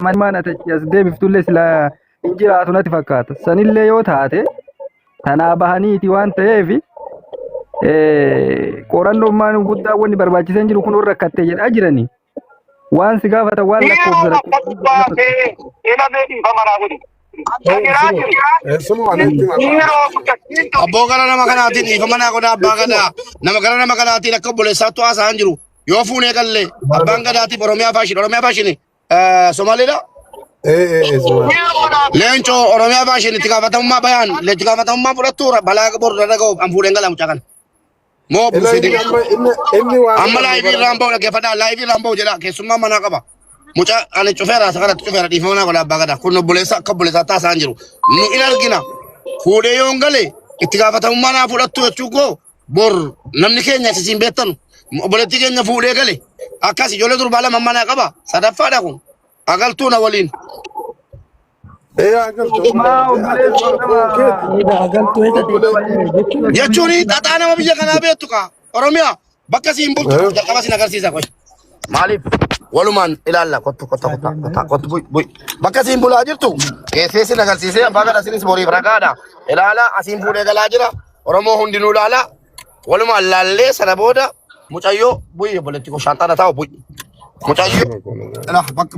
mana tachias deebiftullee sila injiraatu natti fakkaata. Sanillee yoo taate tanaa bahaniiti waan ta'eef qorannummaan guddaa wanni barbaachisan jiru kun warra rakkattee jedhaa jiranii. Waan si gaafata waan lakkoofsa Abboo gara nama kanaatiin dhiifama naa godha abbaa gadaa. Nama gara nama kanaatiin akka obboleessaattu haasa'an jiru. Yoo fuunee gallee abbaan gadaatiif Oromiyaa faashini. Somaaliidha. Leenco Oromiyaa faashini itti gaafatamummaa bayaan. Itti gaafatamummaa fudhattu balaa borra dhaga'u an fuudheen gala mucaa kana. Moo buusiti. Amma laayivii raamboo dhaggeeffadhaa laayivii raamboo jedha keessummaa manaa qaba. Mucaa ani cufeera sakanatti cufeera dhiifama naa godha abbaa gadaa. Kun obboleessa akka obboleessaatti haasa'an jiru. Nu in argina. Fuudhee yoon galee itti gaafatamummaa naa fudhattu jechuu koo bor namni keenya isin beektanu. Obboleetti keenya fuudhee galee akkas ijoollee durbaa lama manaa qaba. Sadaffaadha kun. Agaltuu na waliin. Jechuun xaxaa nama biyya kanaa beektu kaa Oromiyaa bakka siin bultu jalqaba siin agarsiisa qoy. Maaliif walumaan ilaalla kottu buy. Bakka siin bulaa jirtu keessee siin agarsiisee abbaa gadaa siinis boriif ragaadha. Ilaala asiin fuudhee galaa jira. Oromoo hundinuu ilaala. Walumaan laallee sana booda mucayyoo buy obboleetti ko shantaana taa'u buy. Mucayyoo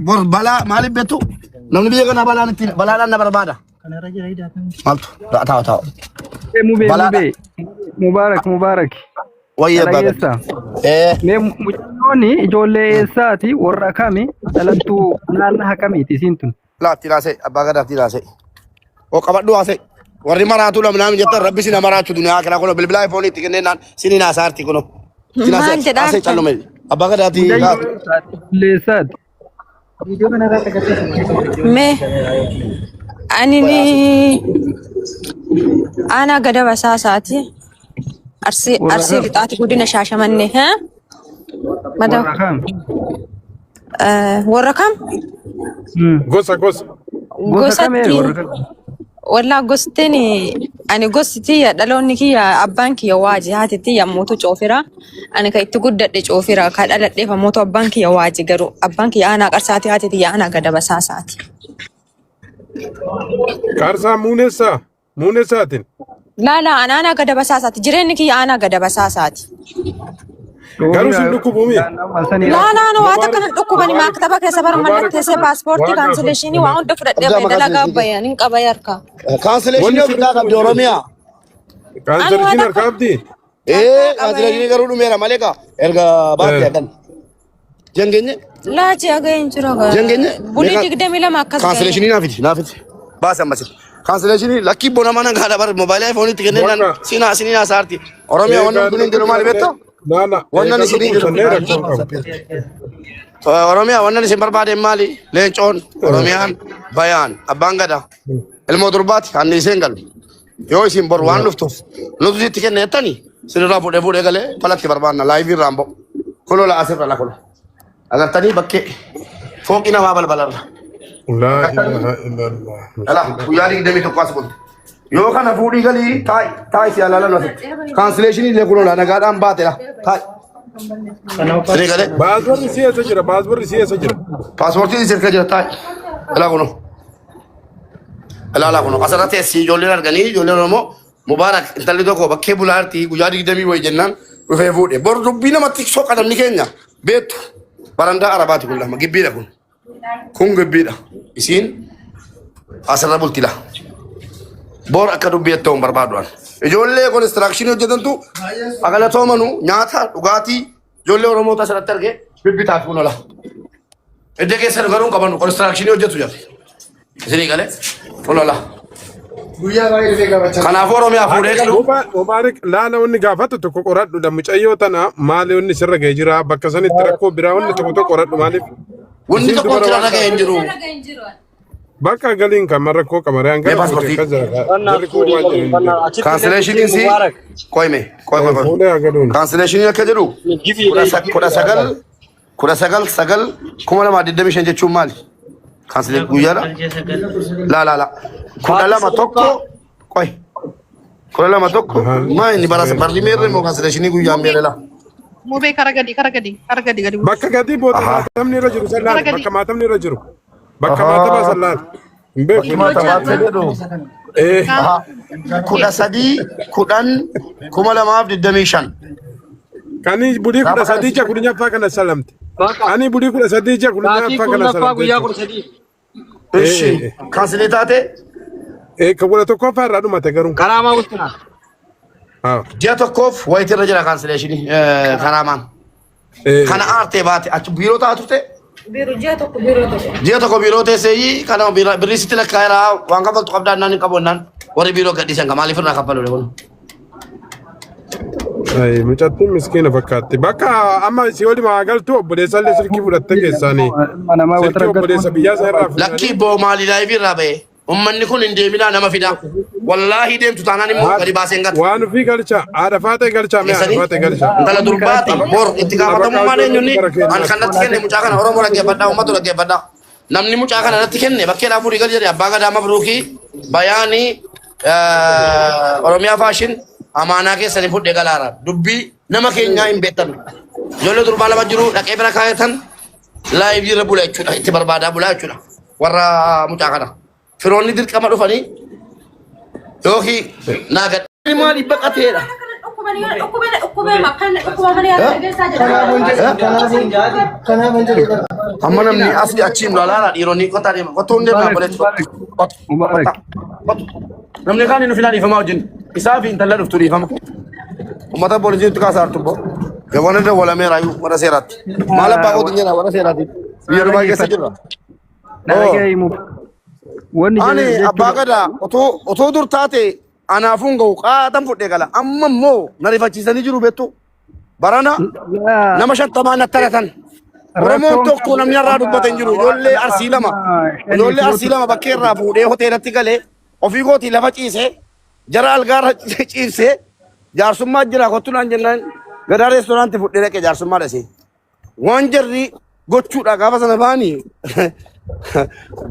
bor balaa maaliif beektu namni biyya kana balaadhaan na barbaada. Maaltu taa'u. Mubaarak. Wayya baga. Mucayyoonni ijoollee eessaati warra kami dhalattuu naannoo hakamiiti isiin tun? Laatti laasee abbaa gadaaf laasee. O qabadhu haasee. Warri maraatu lamnaam jettan rabbi sina maraachu duniyaa kana kun bilbilaa iPhone itti kenneenaan sini naasaarti kun. Maal jedhaa? Haasee callume. Abbaa gadaati laatu. Leessaati. Mee ani ana gada basaasaati. Arsii lixaati guddina Shaashamannee haa? Warra kam? Gosa. Gosatti wallaa gosteen ani gosti dhaloonni kiyya abbaan kiyya waaji haatitti yammuutu coofira ani ka itti guddadhe coofira ka dhaladheef ammoo abbaan kiyya waaji garuu abbaan kiyya aanaa qarsaati haatitti aanaa gada basaasaati. Qarsaa muuneessaatiin. Laala aanaa gada basaasaati jireenyi kiyya aanaa gada basaasaati. Garuu sin dhukkubuumi. Laala waan akkana dhukkubani maktaba keessa barmallatteessee paaspoortii kaansileeshinii waan hunda fudhadhee dalagaa bayaan hin qaba yarka. Kaansileeshinii ofirraa qabdi Oromiyaa. Kaansileeshinii harkaa qabdi. Kaansileeshinii garuu dhumeera malee kaa erga baatee adan. Jangeenye. Laachi ageen jira gaa. Jangeenye. Bulii 22 akkas. Kaansileeshinii naafiti. Baasa ammasii. Kaansileeshinii lakkii bona mana gaadha bar moobaayilaa iPhone itti kenneenaan sinii naasaarti. Oromiyaa waan kun hin jiru maali beektaa? Wannan isin Oromiyaa wannan isin barbaade maali? Leencoon Oromiyaan bayaan abbaan gadaa ilmoo durbaati hanni iseen galu yoo isin bor waan dhuftuuf nuti itti kenneettani sinirraa fuudhee galee falatti barbaanna laayivii raamboo kulola asirra la kulo agartanii bakkee fooqii namaa balbalarra. La ilaha illallah. Ala guyyaa 21 as bulti. Yoo kana fuudhii galii taa'ii si alaalan asitti. Kaansileeshinii illee kulola nagaadhaan baatedha. Taa'ii. Paaspoortii si eessa jira? Paaspoortiin isir ka jira taa'ii. Ilaa kuno. Ilaalaa kuno. Asirra teessi ijoolleen arganii ijoolleen Oromoo Mubaarak intalli tokko bakkee bulaartii guyyaa 20 wayi jennaan dhufee fuudhe. Bor dubbii namatti soqa namni keenya beektu. Barandaa Arabaati kun lama gibbiidha kun. Kun gibbiidha. Isiin asirra bultila. Bor akka dubbiyetta'uun barbaaduudhaan. Ijoollee konistirakshinii hojjetantu agalatoomanuu nyaata dhugaatii ijoollee Oromoo asirratti argee bibbitaaf kun ola. Iddoo keessatti garuu qabannu konistirakshinii hojjetu jirti. Isinii galee kun ola. Kanaafuu Oromiyaa fuudhee galu. Mubaarak laala wanni gaafatu tokko qoradhu mucayyoo tana maali wanni sirra ga'ee jira bakka sanitti rakkoo biraa wanni tokko qoradhu maaliif? Wanni tokko sirra ga'ee hin jiru. Bakka galiin kan rakkoo qamaree hanga kaansileeshiniin si qoyme. Kaansileeshiniin akka jedhu 19,925 jechuun maali? Kaansilee guyyaadha. La. 12 tokko qoy. 12 tokko maa inni barri meerre moo kaansileeshinii guyyaan meerre la. Mubee kara gadi. Bakka gadi booda maatamni irra jiru bakka maatamni irra jiru. bakka maataba sallaan hin beeku. Bakki maatabaatti jedhu. Kudha sadii kudhan 2025. Kani budii kudha sadii jaa kudha nyaffaa kana salamte. Ani budii kudha sadii jaa kudha nyaffaa kana salamte. Ishi kaansilee taate. Ka kudha tokkoffaa irraa dhumate garuu. Karaamaa wustina. Ji'a tokkoof wayitirra jira kaansileeshinii karaamaan. Kana aartee baate achi biiroo taatu ta'e. Ji'a tokko biiroo teessee kana birrii sitti lakkaa'eeraa waan kaffaltu qabdaan naan hin qaboonnaan warri biiroo gadhiisan ka maaliif irraa kaffalu kun. Mucattiin miskiina fakkaatti. Bakka amma si waliin galtu obboleessa illee silkii fudhattee keessaanii. Silkii obboleessa biyyaa isaa irraa fudhatanii. Lakkii boo maalii laayifii irraa ba'e. Ummanni kun hin deeminaa nama fida. Wallaahi deemtu taanaan immoo gadi baasee hin gata. Waan ofii galcha. Haadha faatee galcha. Mee haadha faatee galcha. Intala durbaati bor itti gaafatamummaan eenyunni an kanatti kenne mucaa kana Oromoo dhaggeeffadhaa uummatu dhaggeeffadhaa. Namni mucaa kana natti kenne bakkeedhaa fuudhii gal jedhe abbaa gadaa mabruukii bayaanii Oromiyaa faashin amaanaa keessanii fudhee galaara. Dubbii nama keenyaa hin beektan. Ijoollee durbaa lama jiru dhaqee bira kaayatan laayif jirra bula jechuudha. Itti barbaadaa bulaa jechuudha. Warra mucaa kana. Firoonni dirqama dhufanii yookiin naagadni maaliif baqateedha? Amma namni asii achiin lolaara dhiironni qotaa deema. Qotuu hin deemaa boleetti qotu. Namni kaan inni filaan dhiifamaa wajjin isaa fi intala dhuftu dhiifama. Uummata poolisiitti kaasaa artu boo. Gabaana dawwalameera warra seeraatti. Maal abbaa qotu jedha warra seeraatti. Biyya Dubaay keessa jirra. Ani abbaa gadaa otoo dur taate anaafuun ga'u qaatan fudhee gala. Amma immoo na rifachiisanii jiru beektu. Barana nama 50 natti taratan. Oromoon tokko namni irraa dubbate hin jiru. Ijoollee arsii lama bakkee irraa fuudhee hoteelatti galee ofii kootii lafa ciisee jara algaarra ciibsee jaarsummaa jira kottu naan jennaan gadaa reestooraantii fudhee dhaqee jaarsummaa dhasee. Waan jarri gochuudha gaafa sana baanii.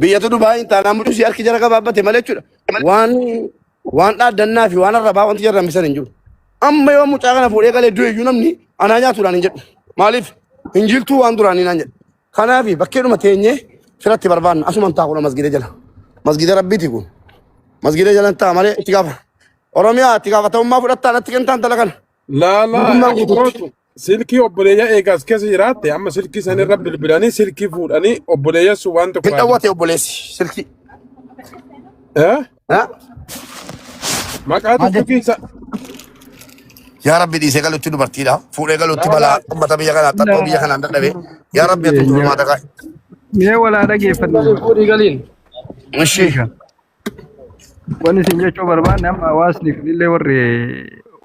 Biyyatu Dubaay taanaan mucuu si harki jara gabaabbate malee jechuudha. Waan dhaaddannaa fi waan arrabaa wanti jarra misan hin jiru. Amma yoo mucaa kana fuudhee galee du'e iyyuu namni anaa nyaatuudhaan hin jedhu. Maaliif hinjiltuu waan duraanii naan jedhu. Kanaaf bakkeedhuma teenyee firatti barbaanna asuman taa'uudha masgida jala. Masgida rabbiiti kun. Masgida jala ta'a malee itti gaafa. Oromiyaa itti gaafatamummaa fudhattaa natti kentaan tala kana. Laalaa. Silkii obboleeyyaa eegaas keessa jiraatte amma silkii sanirra bilbilanii silkii fuudhanii obboleeyyaa sun waan tokko. Hin dhawwate obboleessi silkii. Maqaa tokko keessa. Yaa Rabbi dhiisee galuutti dubartiidha. Fuudhee galuutti balaa uummata biyya kanaa xaxoo biyya kanaan dadhabee. Yaa Rabbi ati turmaata kaa'e. Mee walaa dhageeffadhu. Fuudhii galiin. Ishee. Wanni isin jechuu barbaanne amma hawaasni illee warri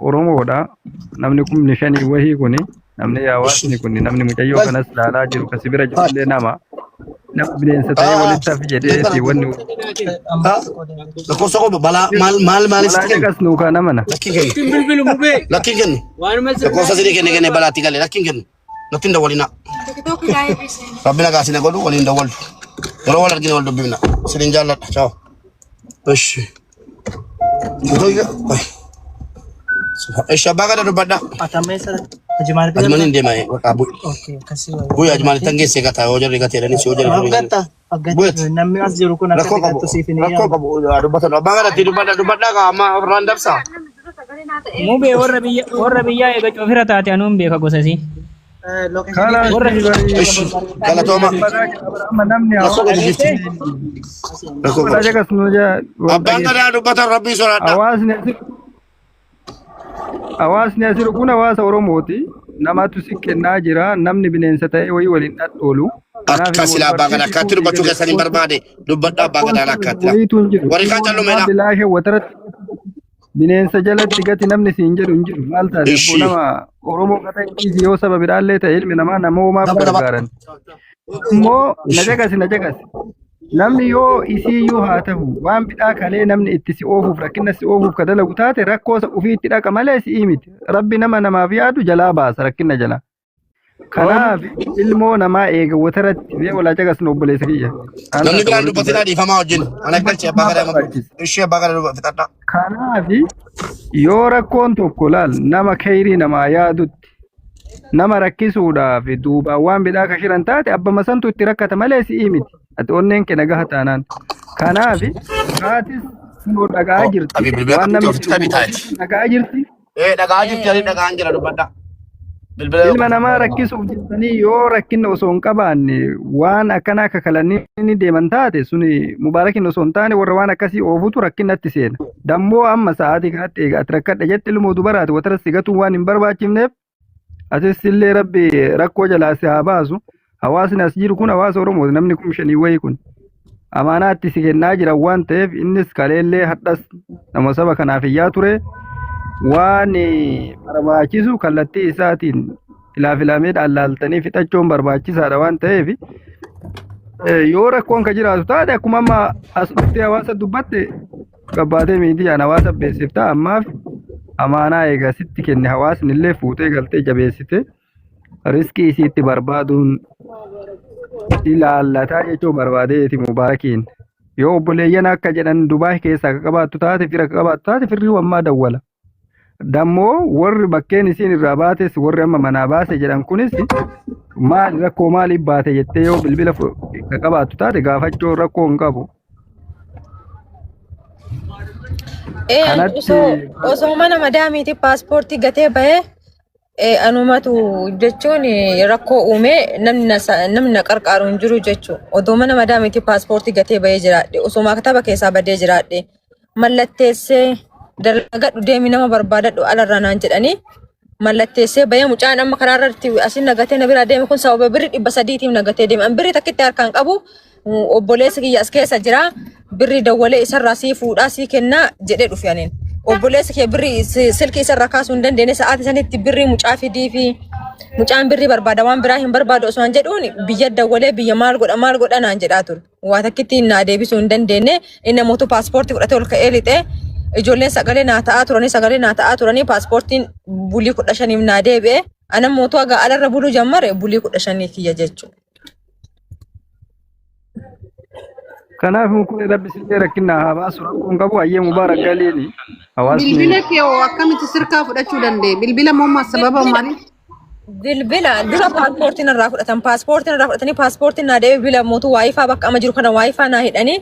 Oromoodha. Namni kun shanii wahii kuni namni hawaasni kun namni mucayyoo kanas laalaa jiru kasi bira jirullee nama bineensa ta'ee walitti hafi jedhee wanni lakkoofsa qofa balaa maalis kas nuukaa namana. Lakkiin kennu. Lakkoofsa sidii kenne balaatti galee lakkiin kennu. Lakkiin dawwalinaa. Rabbina gaasina godhu waliin dawwaltu. Yeroo wal argine wal dubbifna. Sidin jaalladha. Ciao. Ishi. Ishi abbaa gada dubbadha. Ajmani hin deema qabu. Bu'aa ajmani tangeessee gataa yoo jarri gatee dhanis yoo jarri. Namni as jiru kun akka gattu siif hin rakkoo qabu dubbatan abbaa gadatti dubbadha amma ofirraan dabsa. Mubee warra biyyaa eega coofira taate anuun beeka gosasi. Galatooma. Abbaan gadaa dubbatan rabbii soraadha. Hawaasni asiru kun hawaasa Oromooti. Namatu si kennaa jira. Namni bineensa ta'e wayii waliin dhadhoolu. Akka silaa abbaa gadaa akkaatti dubbachuu keessan hin barbaade dubbadha abbaa gadaan akkaatti. Warri kaan callumeedha. Bineensa jalatti gati namni siin jedhu hin jiru. Maal taate nama Oromoo gata inni yoo sababidhaallee ta'e ilmi namaa namoomaaf gargaaran. Immoo na jagasi. Namni yoo isiiyyuu haa ta'u waan bidhaa kalee namni itti si oofuuf rakkina si oofuuf ka dalagu taate rakkoo ofii itti dhaqa malee si'ii miti. Rabbi namaaf yaadu jalaa baasa rakkina jala. Kanaaf ilmoo namaa eega wataratti bee walaa jagasnu obboleessa kiyya. Namni biraan dubbatinaa dhiifamaa wajjin. Ana galchee abbaa gadaa ishee abbaa gadaa dubbifadha. Kanaaf yoo rakkoon tokko laal nama khayrii namaa yaadutti nama rakkisuudhaaf duubaan waan bidhaa kashiran taate abbama santu itti rakkata malee si'ii miti. ati onneen kee nagaa taanaan kanaafi haatis sinoo dhagaa jirti waan namni dhagaa jirti dhagaa jirti ani dhagaan jira dubbadha. ilma namaa rakkisuuf jettanii yoo rakkinna osoo hin qabaanne waan akkanaa kakalanii deeman taate suni mubaarakin osoo hin taane warra waan akkasii oofutu rakkinnatti seena. Dammoo amma sa'aatii kanatti eega ati rakkadha jette ilmoo dubaraati watara sigatuun waan hin barbaachifneef atis illee rabbi rakkoo jalaa si haa baasu. Hawaasni as jiru kun hawaasa Oromooti namni kun shanii wayii kun amaanaatti si kennaa jira waan ta'eef innis kaleellee hadhas nama saba kanaaf iyyaa ture. Waan barbaachisu kallattii isaatiin ilaafilamee dhaalaaltanii fixachuun barbaachisaadha waan ta'eef yoo rakkoon ka jiraatu taate akkuma amma as dhuftee hawaasa dubbatte gabbaatee miidiyaan hawaasa beeksifta ammaaf amaanaa eegaa sitti kenne hawaasni illee fuutee galtee jabeessite riskii isiitti barbaaduun ilaallataa jechuun barbaadeeti mubaarakiin yoo obboleeyyan akka jedhan Dubaay keessaa akka qabaattu taate fira akka qabaattu taate firri wammaa dawwala. Dammoo warri bakkeen isiin irraa baates warri amma manaa baase jedhan kunis maali rakkoo maaliif baate jettee yoo bilbila ka qabaattu taate gaafachuu rakkoo hin qabu. Osoo mana madaamiiti paaspoortii gatee bahee anumatu jechuun rakkoo uumee namni na qarqaaru hin jiru jechuudha. Odoo mana madaamiiti paaspoortii gatee bahee jiraadhe osoo maktaba keessaa badee jiraadhe mallatteessee dalagadhu deemi nama barbaadadhu alarraa naan jedhanii mallatteessee bahee mucaan amma karaarratti asin nagatee na bira deeme kun sababa birri 300tiif nagatee deeme. An birri takkitti harkaan qabu obboleessi kiyya as keessa jira birri dawwalee isarraa sii fuudhaa sii kennaa jedhee dhufe aniin. Obboleessi kee birri silkii isarraa kaasuu hin dandeenye sa'aatii sanitti birri mucaa fidii fi mucaan birri barbaada waan biraa hin barbaadu osoo hin jedhuun biyya dawwalee biyya maal godha naan jedhaa ture. Waa takkitti naa deebisuu hin dandeenye inni mootu paaspoortii fudhatee ol ka'ee lixee ijoolleen sagalee naa ta'aa turanii paaspoortiin bulii 15 naa deebi'e ana mootu agaa alarra buluu jammare bulii 15 kiyya jechuudha. Kanaaf kun rabbi sillee rakkinna haa baasu rakkoon qabu ayyee mubaarak galeeni hawaasni. Bilbila kee akkamitti sirkaa fudhachuu danda'e? Bilbila moo sababa maaliif? Bilbila dura paaspoortiin irraa fudhatanii paaspoortiin naa deebi'e bilbila mootu waayifaa bakka amma jiru kana waayifaa naa hidhanii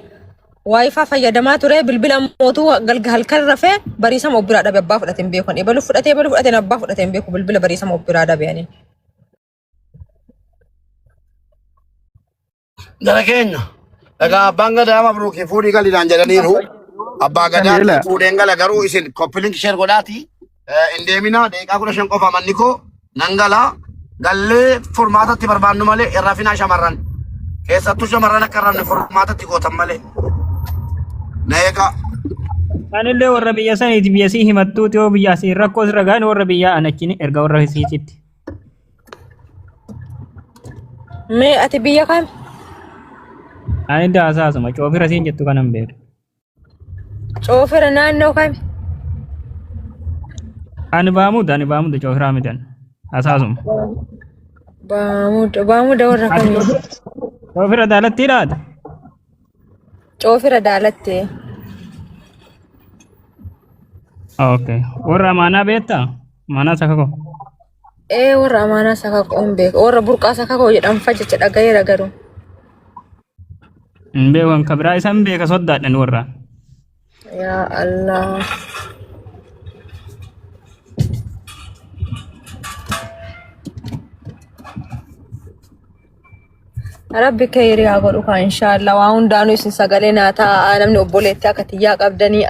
waayifaa fayyadamaa ture bilbila mootu halkan rafee bariisama obbiraa dhabe abbaa fudhateen beeku ebalu fudhateen abbaa fudhateen beeku bilbila bariisama obbiraa dhabeeni. Gara keenya dhagaa abbaan gadaa mabruuki fuudhii galiidhaan jedhaniiru abbaa gadaa fuudheen gala garuu isin koppilink sheer godhaati hin deemina deeqaa 15 qofa manni koo nan gala gallee furmaatatti barbaannu malee irraa finaa shamarran keessattuu shamarran akka irraa furmaatatti gootan malee. Neeka. Anillee warra biyya saniiti biyya sii himattuuti yoo biyya sii rakkoo sirra gaane warra biyyaa anachini erga warra siititti. Mee ati biyya kam? Ani daasaasuma coofira siin jettu kanan beeku. Coofira naannoo kami? Ani baamuda coofiraa mitan. Asaasuma. Baamuda warra kamii? Coofira daalattiidhaati. Coofira daalattee. Okay. Warra amaanaa beektaa? Amaanaa sakakoo? Warra amaanaa sakakoo hin beeku. Warra burqaa sakakoo jedhamu jecha dhagayeera garuu. Hin beekan kabiraa isaan beeka soddaadhan warra. Yaa Allah. Rabbi khayrii haa godhu kaa inshallah waa hundaanuu isin sagalee naa ta'a namni obboleettii akka tiyyaa qabdanii